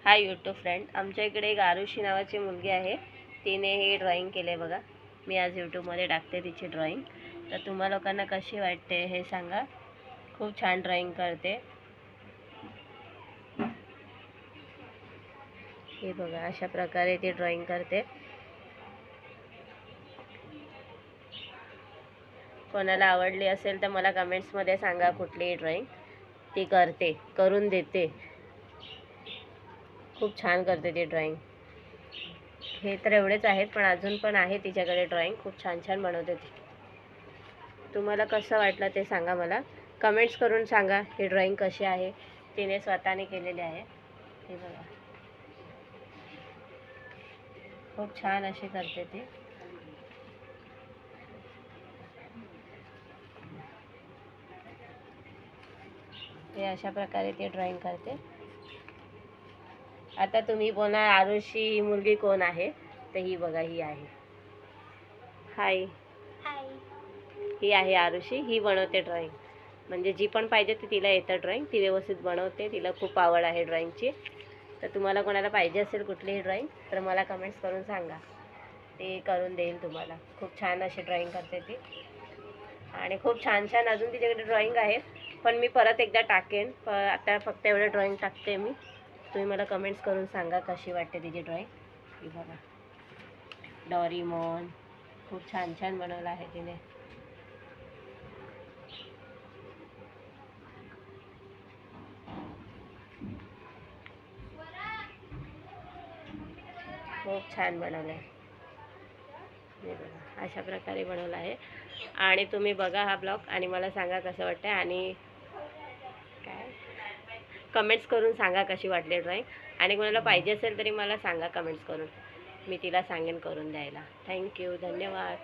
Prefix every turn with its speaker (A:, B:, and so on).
A: Hi YouTube friend, आमच्या इकडे एक आरुषी नावाची मुलगी आहे. तिने हे ड्रॉइंग केले बघा. मी आज यूट्यूबमध्ये टाकते तिची ड्रॉइंग. तर तुम्हा लोकांना कशी वाटते हे सांगा. खूप छान ड्रॉइंग करते. हे बघा, अशा प्रकारे ती ड्रॉइंग करते. कोणाला आवडली असेल तर मला कमेंट्समध्ये सांगा कुठली ड्रॉइंग ती करून देते. खूप छान करते ती ड्रॉइंग. हे तर एवढेच आहेत, पण अजून पण आहे तिच्याकडे ड्रॉइंग. खूप छान छान बनवते ती. तुम्हाला कसं वाटलं ते सांगा मला. कमेंट्स करून सांगा ही ड्रॉइंग कशी आहे. तिने स्वतःने केलेली आहे. हे बघा, खूप छान अशी करते ती. हे अशा प्रकारे ती ड्रॉइंग करते. आता तुम्ही बोलणार आरुषी ही मुलगी कोण आहे, तर ही बघा, ही आहे. हाय, ही आहे आरुषी. ही बनवते ड्रॉइंग. म्हणजे जी पण पाहिजे ती तिला येतं ड्रॉइंग. ती व्यवस्थित बनवते. तिला खूप आवड आहे ड्रॉइंगची. तर तुम्हाला कोणाला पाहिजे असेल कुठलीही ड्रॉइंग तर मला कमेंट्स करून सांगा, ते करून देईल तुम्हाला. खूप छान अशी ड्रॉइंग करते ती. आणि खूप छान छान अजून तिच्याकडे ड्रॉइंग आहेत, पण मी परत एकदा टाकेन. आता फक्त एवढं ड्रॉइंग टाकते मी. तुम्ही मला कमेंट्स करून सांगा कशी वाटते तिची ड्रॉइंग. ही बघा, डोरेमॉन. खूप छान छान बनवलं आहे तिने. खूप छान बनवलं आहे. हे बघा, अशा प्रकारे बनवलं आहे. आणि तुम्ही बघा हा ब्लॉग आणि मला सांगा कसं वाटतं. आणि काय कमेंट्स करून सांगा कशी वाटली ड्रॉइंग. आणि कोणाला पाहिजे असेल तरी मला सांगा कमेंट्स करून. मी तिला सांगेन करून द्यायला. थँक्यू, धन्यवाद.